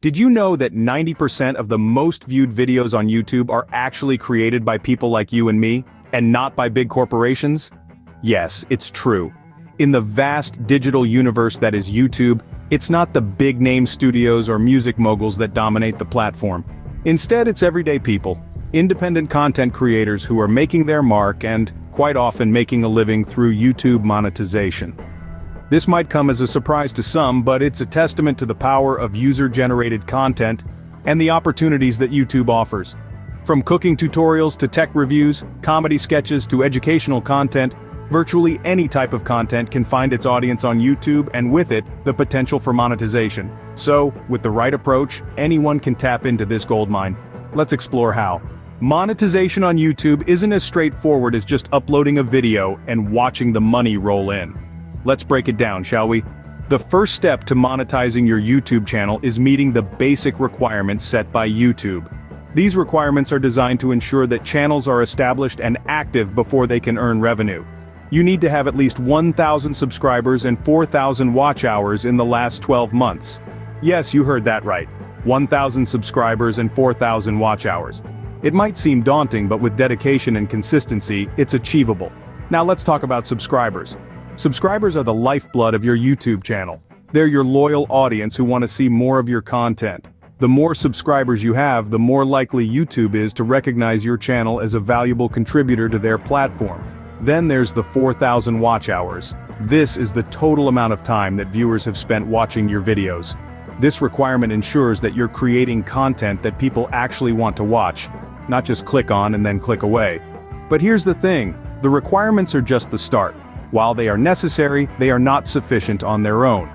Did you know that 90% of the most viewed videos on YouTube are actually created by people like you and me, and not by big corporations? Yes, it's true. In the vast digital universe that is YouTube, it's not the big-name studios or music moguls that dominate the platform. Instead, it's everyday people, independent content creators who are making their mark and, quite often, making a living through YouTube monetization. This might come as a surprise to some, but it's a testament to the power of user-generated content and the opportunities that YouTube offers. From cooking tutorials to tech reviews, comedy sketches to educational content, virtually any type of content can find its audience on YouTube, and with it, the potential for monetization. So, with the right approach, anyone can tap into this goldmine. Let's explore how. Monetization on YouTube isn't as straightforward as just uploading a video and watching the money roll in. Let's break it down, shall we? The first step to monetizing your YouTube channel is meeting the basic requirements set by YouTube. These requirements are designed to ensure that channels are established and active before they can earn revenue. You need to have at least 1,000 subscribers and 4,000 watch hours in the last 12 months. Yes, you heard that right. 1,000 subscribers and 4,000 watch hours. It might seem daunting, but with dedication and consistency, it's achievable. Now let's talk about subscribers. Subscribers are the lifeblood of your YouTube channel. They're your loyal audience who want to see more of your content. The more subscribers you have, the more likely YouTube is to recognize your channel as a valuable contributor to their platform. Then there's the 4,000 watch hours. This is the total amount of time that viewers have spent watching your videos. This requirement ensures that you're creating content that people actually want to watch, not just click on and then click away. But here's the thing, the requirements are just the start. While they are necessary, they are not sufficient on their own.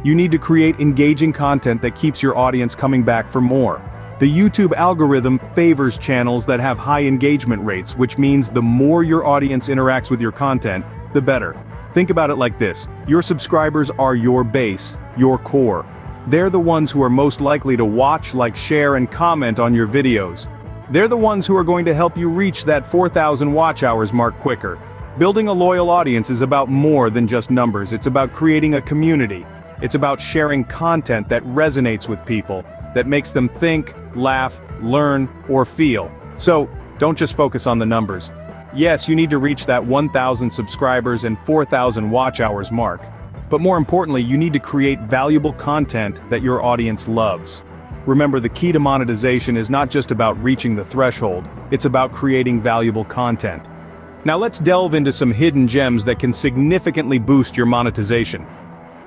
You need to create engaging content that keeps your audience coming back for more. The YouTube algorithm favors channels that have high engagement rates, which means the more your audience interacts with your content, the better. Think about it like this, your subscribers are your base, your core. They're the ones who are most likely to watch, like, share, and comment on your videos. They're the ones who are going to help you reach that 4,000 watch hours mark quicker. Building a loyal audience is about more than just numbers, it's about creating a community. It's about sharing content that resonates with people, that makes them think, laugh, learn, or feel. So, don't just focus on the numbers. Yes, you need to reach that 1,000 subscribers and 4,000 watch hours mark. But more importantly, you need to create valuable content that your audience loves. Remember, the key to monetization is not just about reaching the threshold, it's about creating valuable content. Now let's delve into some hidden gems that can significantly boost your monetization.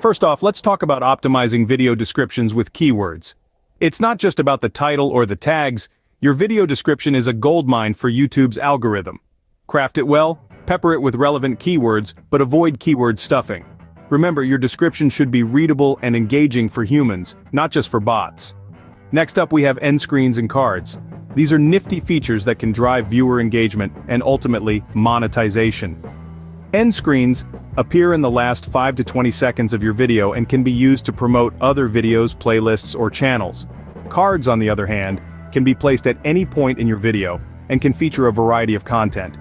First off, let's talk about optimizing video descriptions with keywords. It's not just about the title or the tags, your video description is a goldmine for YouTube's algorithm. Craft it well, pepper it with relevant keywords, but avoid keyword stuffing. Remember, your description should be readable and engaging for humans, not just for bots. Next up, we have end screens and cards. These are nifty features that can drive viewer engagement and ultimately monetization. End screens appear in the last 5 to 20 seconds of your video and can be used to promote other videos, playlists, or channels. Cards, on the other hand, can be placed at any point in your video and can feature a variety of content.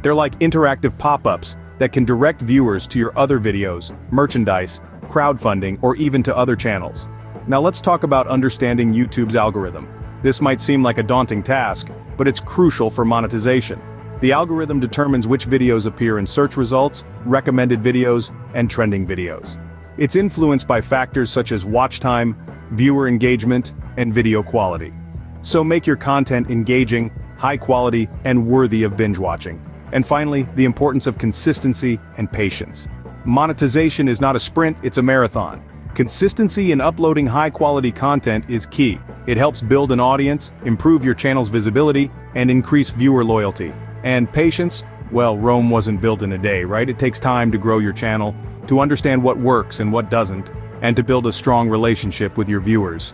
They're like interactive pop-ups that can direct viewers to your other videos, merchandise, crowdfunding, or even to other channels. Now let's talk about understanding YouTube's algorithm. This might seem like a daunting task, but it's crucial for monetization. The algorithm determines which videos appear in search results, recommended videos, and trending videos. It's influenced by factors such as watch time, viewer engagement, and video quality. So make your content engaging, high quality, and worthy of binge watching. And finally, the importance of consistency and patience. Monetization is not a sprint, it's a marathon. Consistency in uploading high-quality content is key. It helps build an audience, improve your channel's visibility, and increase viewer loyalty. And patience? Well, Rome wasn't built in a day, right? It takes time to grow your channel, to understand what works and what doesn't, and to build a strong relationship with your viewers.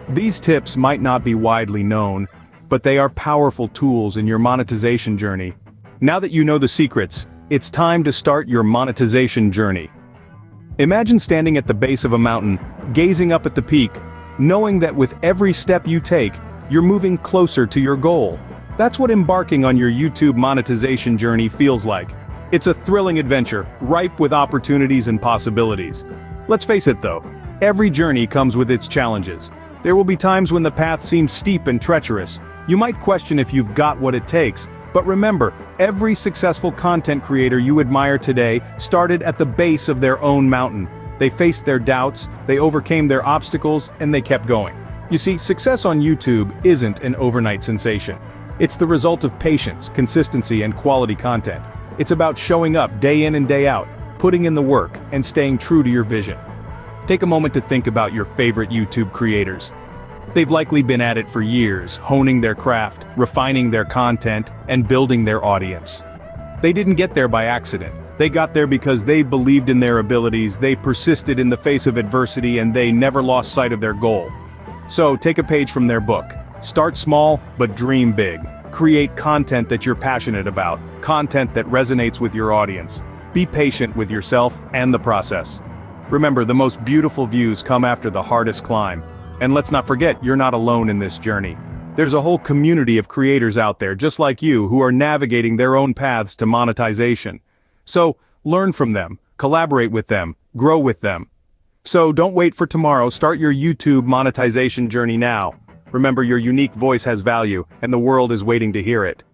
These tips might not be widely known, but they are powerful tools in your monetization journey. Now that you know the secrets, it's time to start your monetization journey. Imagine standing at the base of a mountain, gazing up at the peak, knowing that with every step you take, you're moving closer to your goal. That's what embarking on your YouTube monetization journey feels like. It's a thrilling adventure, ripe with opportunities and possibilities. Let's face it though, every journey comes with its challenges. There will be times when the path seems steep and treacherous. You might question if you've got what it takes, but remember, every successful content creator you admire today started at the base of their own mountain. They faced their doubts, they overcame their obstacles, and they kept going. You see, success on YouTube isn't an overnight sensation. It's the result of patience, consistency, and quality content. It's about showing up day in and day out, putting in the work, and staying true to your vision. Take a moment to think about your favorite YouTube creators. They've likely been at it for years, honing their craft, refining their content, and building their audience. They didn't get there by accident. They got there because they believed in their abilities, they persisted in the face of adversity, and they never lost sight of their goal. So take a page from their book. Start small, but dream big. Create content that you're passionate about, content that resonates with your audience. Be patient with yourself and the process. Remember, the most beautiful views come after the hardest climb. And let's not forget, you're not alone in this journey. There's a whole community of creators out there just like you who are navigating their own paths to monetization. So, learn from them, collaborate with them, grow with them. So don't wait for tomorrow, start your YouTube monetization journey now. Remember, your unique voice has value, and the world is waiting to hear it.